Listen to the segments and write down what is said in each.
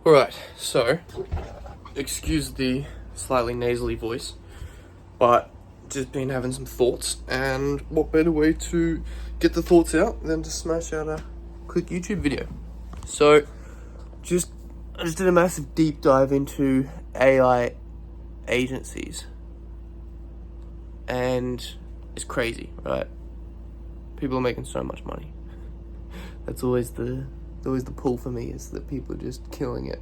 Alright, so, excuse the slightly nasally voice, but just been having some thoughts, and what better way to get the thoughts out than to smash out a quick YouTube video. So, I just did a massive deep dive into AI agencies, and it's crazy, right? People are making so much money. That's always the pull for me, is that people are just killing it.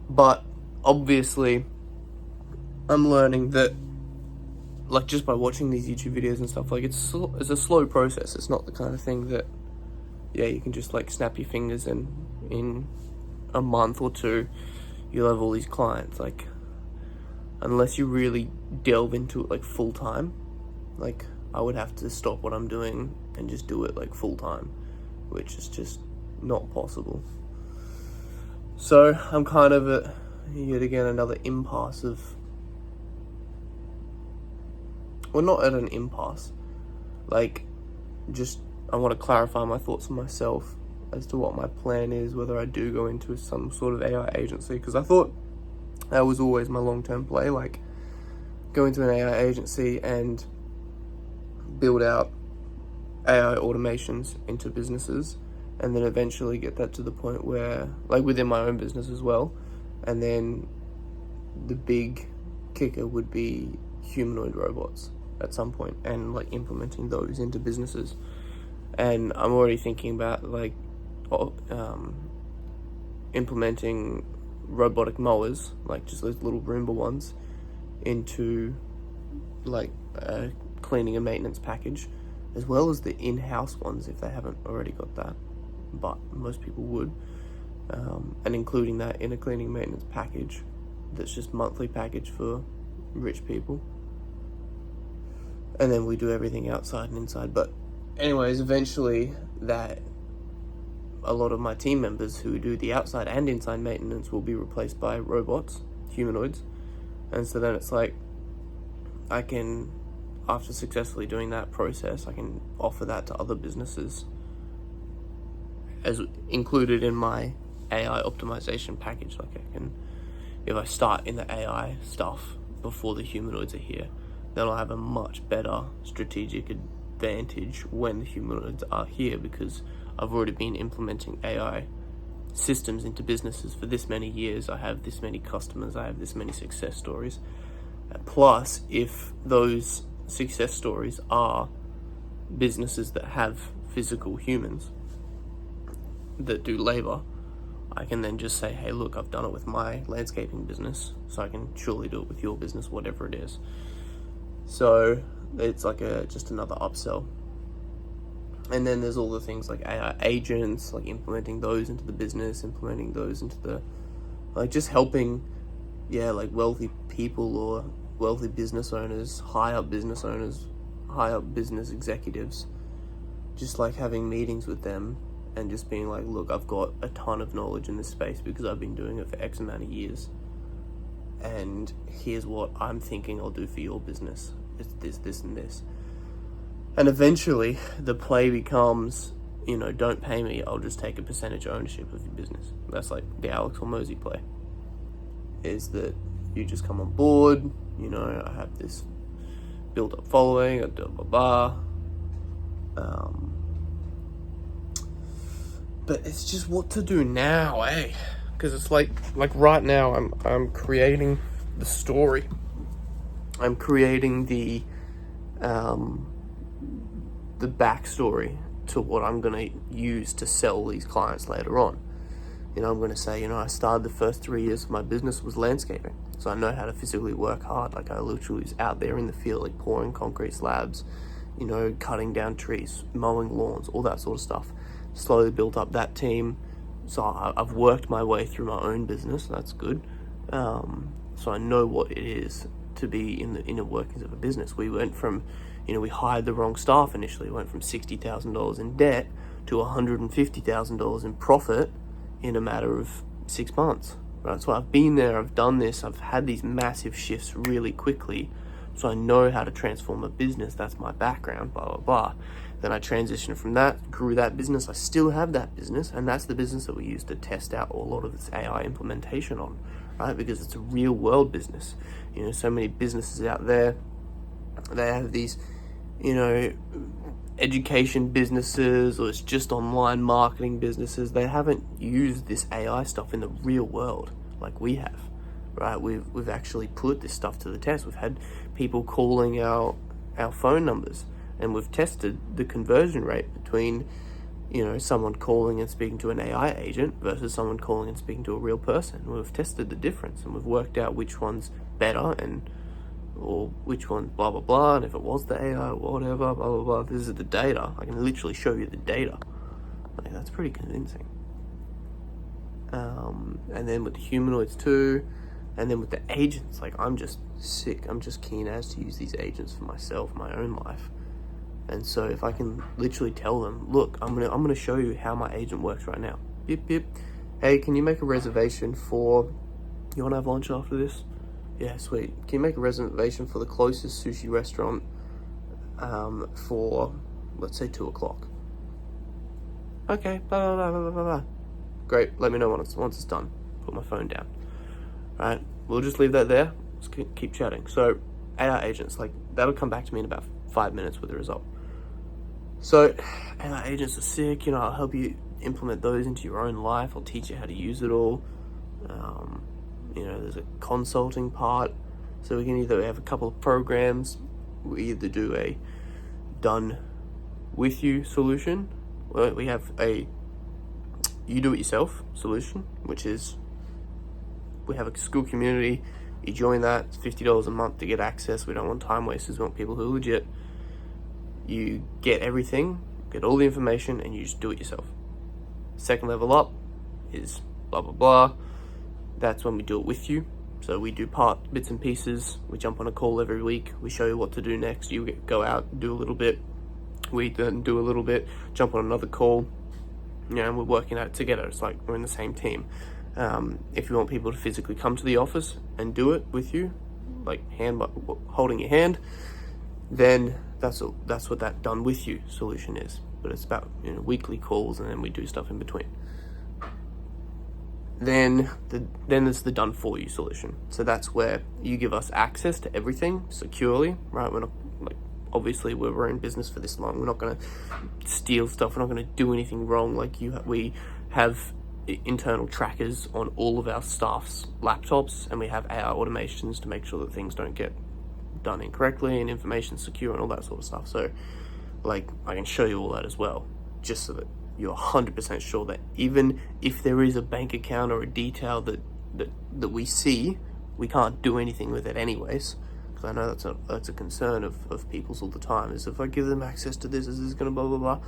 But obviously, I'm learning that, like, just by watching these YouTube videos and stuff, like, it's a slow process. It's not the kind of thing that, yeah, you can just, like, snap your fingers and in a month or two, you'll have all these clients. Like, unless you really delve into it, like, full time, like, I would have to stop what I'm doing and just do it, like, full time, which is just not possible. So I'm kind of at, yet again, another impasse of, well, not at an impasse, like, just, I want to clarify my thoughts for myself as to what my plan is, whether I do go into some sort of AI agency, because I thought that was always my long-term play, like, go into an AI agency and build out AI automations into businesses, and then eventually get that to the point where, like, within my own business as well, and then the big kicker would be humanoid robots at some point, and, like, implementing those into businesses. And I'm already thinking about, like, implementing robotic mowers, like just those little Roomba ones, into, like, a cleaning and maintenance package, as well as the in-house ones if they haven't already got that, but most people would, and including that in a cleaning maintenance package that's just monthly package for rich people, and then we do everything outside and inside. But anyways, eventually that a lot of my team members who do the outside and inside maintenance will be replaced by robots, humanoids, and so then it's like, I can, after successfully doing that process, I can offer that to other businesses as included in my AI optimization package. Like, I can, if I start in the AI stuff before the humanoids are here, then I'll have a much better strategic advantage when the humanoids are here, because I've already been implementing AI systems into businesses for this many years. I have this many customers, I have this many success stories. Plus, if those success stories are businesses that have physical humans that do labor, I can then just say, hey, look, I've done it with my landscaping business, so I can surely do it with your business, whatever it is. So it's like just another upsell. And then there's all the things like AI agents, like implementing those into the business, implementing those into the, like, just helping, yeah, like wealthy people or wealthy business owners, high up business executives, just like having meetings with them and just being like, look, I've got a ton of knowledge in this space because I've been doing it for X amount of years, and here's what I'm thinking I'll do for your business. It's this, this, and this. And eventually the play becomes, you know, don't pay me, I'll just take a percentage ownership of your business. That's like the Alex Hormozi play, is that you just come on board, you know, I have this built up following, blah, blah, blah. But it's just what to do now, eh? Because it's like right now I'm creating the story. I'm creating the backstory to what I'm gonna use to sell these clients later on. You know, I'm gonna say, you know, I started the first 3 years of my business was landscaping, so I know how to physically work hard. Like, I literally was out there in the field, like pouring concrete slabs, you know, cutting down trees, mowing lawns, all that sort of stuff. Slowly built up that team, so I've worked my way through my own business. That's good. So I know what it is to be in the inner workings of a business. We went from, you know, we hired the wrong staff initially. We went from $60,000 in debt to $150,000 in profit in a matter of 6 months, right? So I've been there, I've done this, I've had these massive shifts really quickly, so I know how to transform a business. That's my background, blah, blah, blah. Then I transitioned from that, grew that business. I still have that business, and that's the business that we use to test out a lot of this AI implementation on, right? Because it's a real world business. You know, so many businesses out there, they have these, you know, education businesses, or it's just online marketing businesses. They haven't used this AI stuff in the real world like we have, right? We've actually put this stuff to the test. We've had people calling our phone numbers, and we've tested the conversion rate between, you know, someone calling and speaking to an AI agent versus someone calling and speaking to a real person. We've tested the difference, and we've worked out which one's better, or which one's blah blah blah, and if it was the AI or whatever, blah blah blah. This is the data. I can literally show you the data. Like, that's pretty convincing. And then with the humanoids too, and then with the agents, like, I'm just sick. I'm just keen as to use these agents for myself, my own life. And so if I can literally tell them, look, I'm gonna show you how my agent works right now. Beep beep. Hey, can you make a reservation for? You want to have lunch after this? Yeah, sweet. Can you make a reservation for the closest sushi restaurant for, let's say, 2 o'clock? Okay. Blah blah blah blah blah blah. Great. Let me know once it's done. Put my phone down. All right. We'll just leave that there. Let's keep chatting. So, AI agents, like, that'll come back to me in about 5 minutes with the result. So, AI agents are sick. You know, I'll help you implement those into your own life. I'll teach you how to use it all. You know, there's a consulting part. So we can either have a couple of programs. We either do a done with you solution. Well, we have a you do it yourself solution, which is we have a school community. You join that, it's $50 a month to get access. We don't want time wasters, we want people who are legit. You get everything, get all the information, and you just do it yourself. Second level up is blah blah blah. That's when we do it with you. So we do bits and pieces. We jump on a call every week. We show you what to do next. You go out, do a little bit. We then do a little bit, jump on another call. You know, and we're working at it together. It's like we're in the same team. If you want people to physically come to the office and do it with you, like holding your hand, then that's what that done with you solution is. But it's about, you know, weekly calls, and then we do stuff in between. Then there's the done for you solution. So that's where you give us access to everything securely, right? We're not, like, obviously we're in business for this long. We're not going to steal stuff. We're not going to do anything wrong. Like we have internal trackers on all of our staff's laptops, and we have AI automations to make sure that things don't get done incorrectly and information's secure and all that sort of stuff. So, like, I can show you all that as well, just so that you're 100% sure that even if there is a bank account or a detail that we see, we can't do anything with it anyways. Because I know that's a concern of people's all the time, is if I give them access to this, is this going to blah, blah, blah.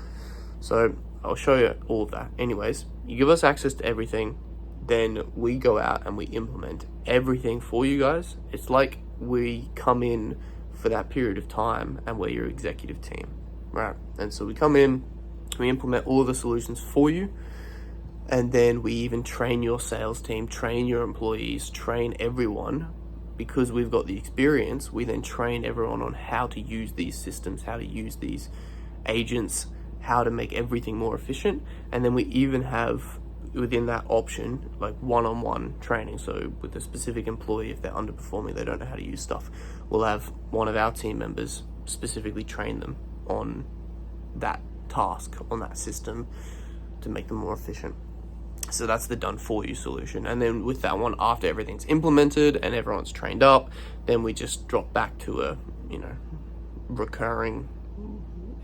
So I'll show you all of that. Anyways, you give us access to everything, then we go out and we implement everything for you guys. It's like we come in for that period of time and we're your executive team, right? And so we come in, we implement all of the solutions for you, and then we even train your sales team, train your employees, train everyone. Because we've got the experience, we then train everyone on how to use these systems, how to use these agents, how to make everything more efficient. And then we even have within that option, like, one-on-one training. So with a specific employee, if they're underperforming, they don't know how to use stuff, we'll have one of our team members specifically train them on that task, on that system, to make them more efficient. So that's the done for you solution. And then with that one, after everything's implemented and everyone's trained up, then we just drop back to a, you know, recurring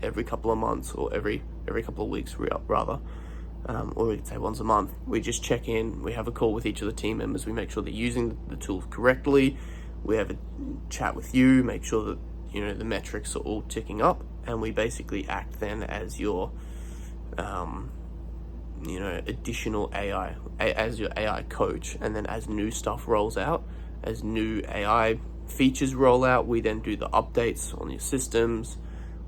every couple of months, or every couple of weeks rather, or we could say once a month. We just check in, we have a call with each of the team members, we make sure they're using the tools correctly, we have a chat with you, make sure that, you know, the metrics are all ticking up, and we basically act then as your you know, additional AI, as your AI coach. And then as new stuff rolls out, as new AI features roll out, we then do the updates on your systems.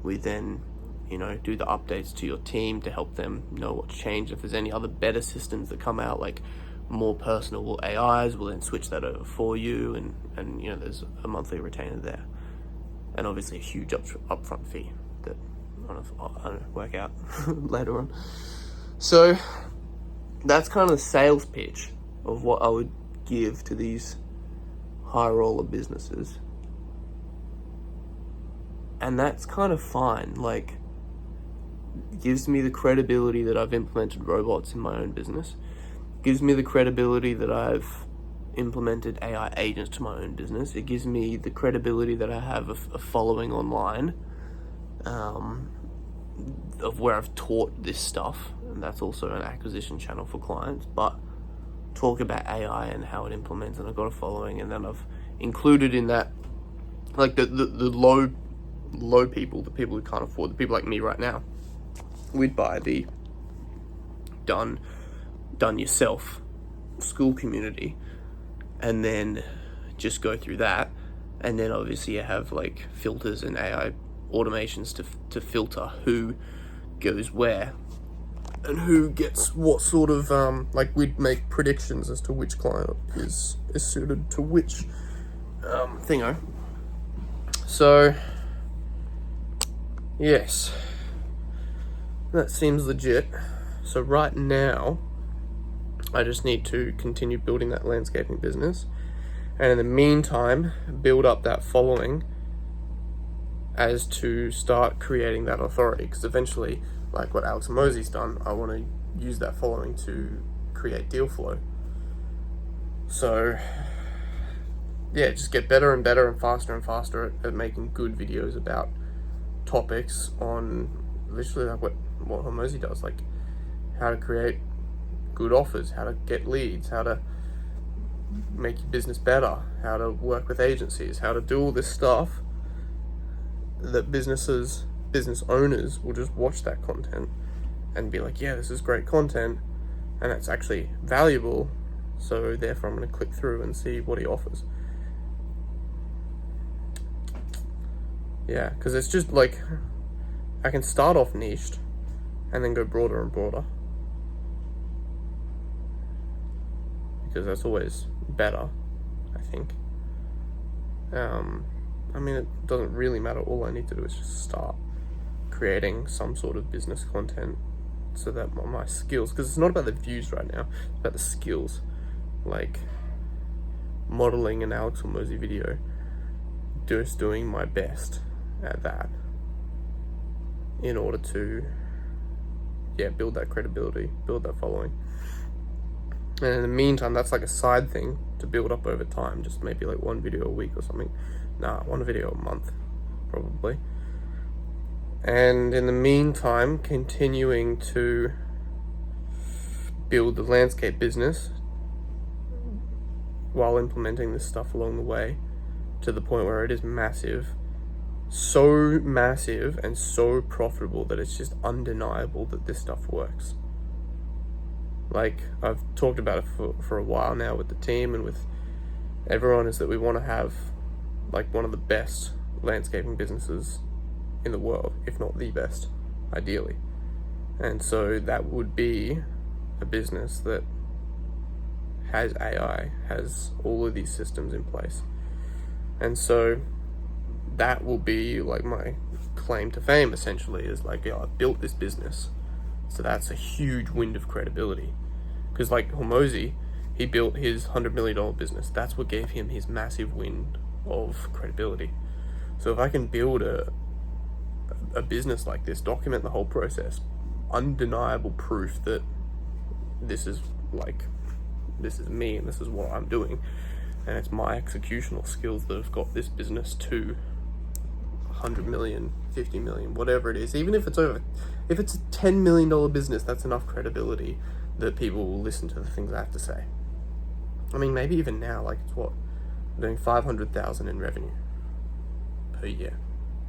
We then, you know, do the updates to your team to help them know what's changed. If there's any other better systems that come out, like more personal AIs, we'll then switch that over for you, and you know, there's a monthly retainer there, and obviously a huge upfront fee that kind of, I don't know, work out later on. So that's kind of the sales pitch of what I would give to these high roller businesses. And that's kind of fine. Like, it gives me the credibility that I've implemented robots in my own business. It gives me the credibility that I've implemented AI agents to my own business. It gives me the credibility that I have a following online, of where I've taught this stuff, and that's also an acquisition channel for clients. But talk about AI and how it implements, and I've got a following, and then I've included in that, like, the low people, the people who can't afford, the people like me right now, we'd buy the done yourself school community, and then just go through that. And then obviously you have like filters and AI automations to filter who goes where and who gets what sort of like, we'd make predictions as to which client is suited to which thingo. So yes, that seems legit. So right now I just need to continue building that landscaping business, and in the meantime build up that following as to start creating that authority, because eventually, like what Alex Hormozi's done, I want to use that following to create deal flow. So yeah, just get better and better and faster at making good videos about topics on literally like what Hormozi does, like how to create good offers, how to get leads, how to make your business better, how to work with agencies, how to do all this stuff that business owners will just watch that content and be like, yeah, this is great content and it's actually valuable, so therefore I'm going to click through and see what he offers. Yeah, because it's just like, I can start off niched and then go broader and broader, because that's always better, I think. I mean, it doesn't really matter. All I need to do is just start creating some sort of business content, so that my skills, because it's not about the views right now, it's about the skills, like modeling an Alex Hormozi video, just doing my best at that in order to build that credibility, build that following. And in the meantime, that's like a side thing to build up over time, just maybe like one video a week or something. One video a month, probably. And in the meantime, continuing to build the landscape business while implementing this stuff along the way to the point where it is massive. So massive and so profitable that it's just undeniable that this stuff works. Like, I've talked about it for a while now with the team and with everyone, is that we want to have like one of the best landscaping businesses in the world, if not the best, ideally. And so that would be a business that has AI, has all of these systems in place. And so that will be like my claim to fame, essentially, is like, yeah, I've built this business. So that's a huge wind of credibility. Because like Hormozi, he built his $100 million business. That's what gave him his massive wind of credibility. So if I can build a business like this, document the whole process, undeniable proof that this is me and this is what I'm doing, and it's my executional skills that have got this business to 100 million, 50 million, whatever it is. Even if it's a $10 million business, that's enough credibility that people will listen to the things I have to say. I mean, maybe even now, like, it's what, doing 500,000 in revenue per year.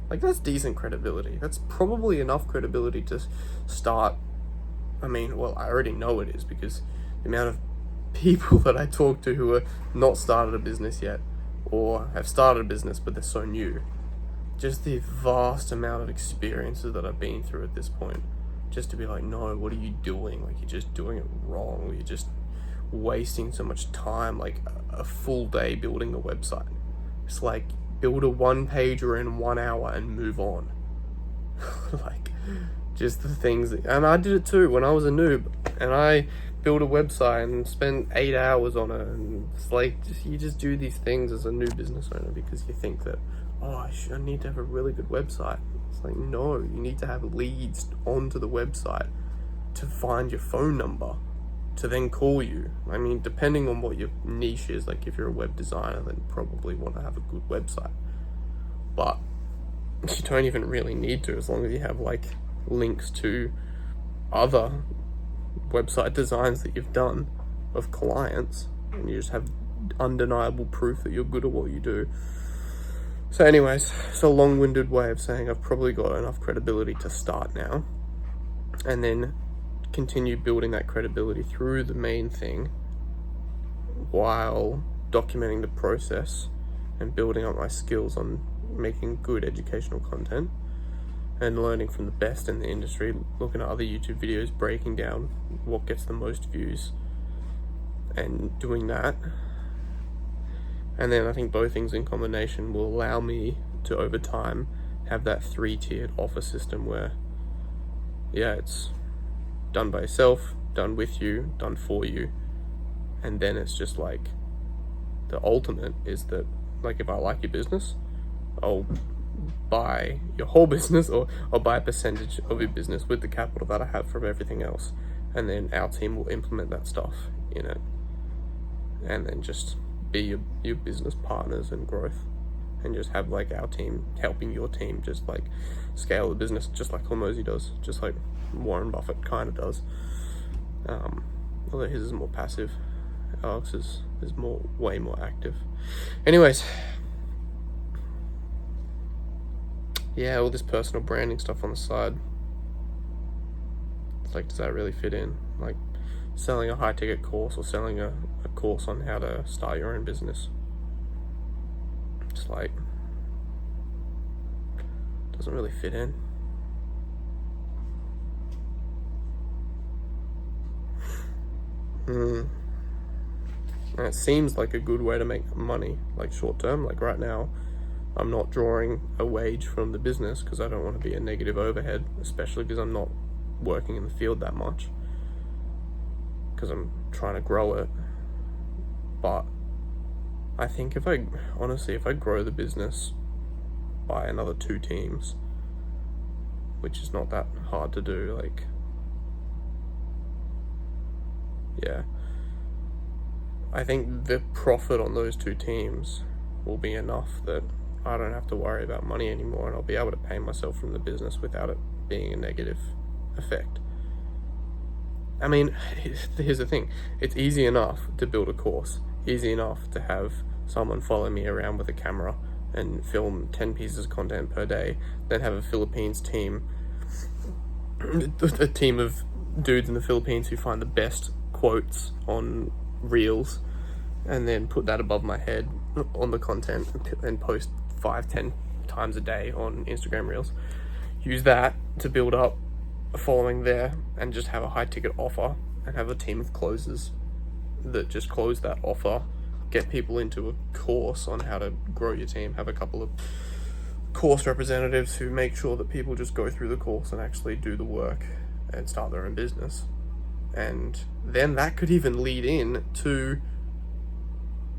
Like, that's decent credibility. That's probably enough credibility to start. I mean, well, I already know it is, because the amount of people that I talk to who are not started a business yet, or have started a business but they're so new, just the vast amount of experiences that I've been through at this point, just to be like, no, what are you doing? Like, you're just doing it wrong. You're just wasting so much time, like a full day building a website. It's like, build a one pager in 1 hour and move on. Like, Just the things, and I did it too when I was a noob, and I built a website and spent 8 hours on it, and it's like, you just do these things as a new business owner because you think that, oh, I need to have a really good website. It's like, no, you need to have leads onto the website to find your phone number to then call you. I mean, depending on what your niche is, like if you're a web designer, then you probably want to have a good website, but you don't even really need to, as long as you have like links to other website designs that you've done of clients, and you just have undeniable proof that you're good at what you do. So anyways, it's a long-winded way of saying I've probably got enough credibility to start now, and then continue building that credibility through the main thing while documenting the process and building up my skills on making good educational content and learning from the best in the industry, looking at other YouTube videos, breaking down what gets the most views and doing that. And then I think both things in combination will allow me to, over time, have that 3-tiered offer system where, yeah, it's done by yourself, done with you, done for you, and then it's just like, the ultimate is that, like, if I like your business, I'll buy your whole business, or I'll buy a percentage of your business with the capital that I have from everything else, and then our team will implement that stuff in it, and then just be your business partners in growth, and just have like our team helping your team just like scale the business, just like Hormozi does, just like Warren Buffett kind of does, although his is more passive. Alex is way more active. Anyways, yeah, all this personal branding stuff on the side, it's like, does that really fit in? Like selling a high ticket course or selling a course on how to start your own business. It's like, doesn't really fit in. And it seems like a good way to make money, like short term. Like right now, I'm not drawing a wage from the business because I don't want to be a negative overhead, especially because I'm not working in the field that much, because I'm trying to grow it. But I think if I grow the business by another 2 teams, which is not that hard to do, like, yeah, I think the profit on those 2 teams will be enough that I don't have to worry about money anymore, and I'll be able to pay myself from the business without it being a negative effect. I mean, here's the thing, it's easy enough to build a course, easy enough to have someone follow me around with a camera and film 10 pieces of content per day, then have a Philippines team, a team of dudes in the Philippines who find the best quotes on reels, and then put that above my head on the content and post 5-10 times a day on Instagram reels. Use that to build up a following there, and just have a high ticket offer and have a team of closers that just close that offer, get people into a course on how to grow your team, have a couple of course representatives who make sure that people just go through the course and actually do the work and start their own business. And then that could even lead in to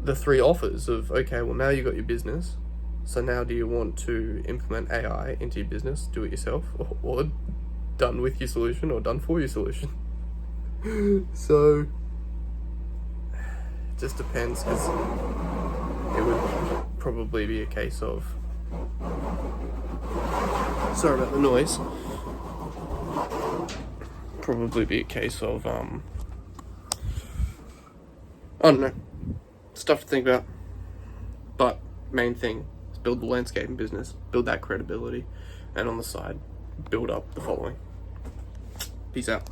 the 3 offers of, okay, well, now you got your business, so now do you want to implement AI into your business, do it yourself, or done with your solution, or done for your solution? So it just depends, because it would probably be a case of, sorry about the noise, probably be a case of I don't know, stuff to think about. But main thing is build the landscaping business, build that credibility, and on the side, build up the following. Peace out.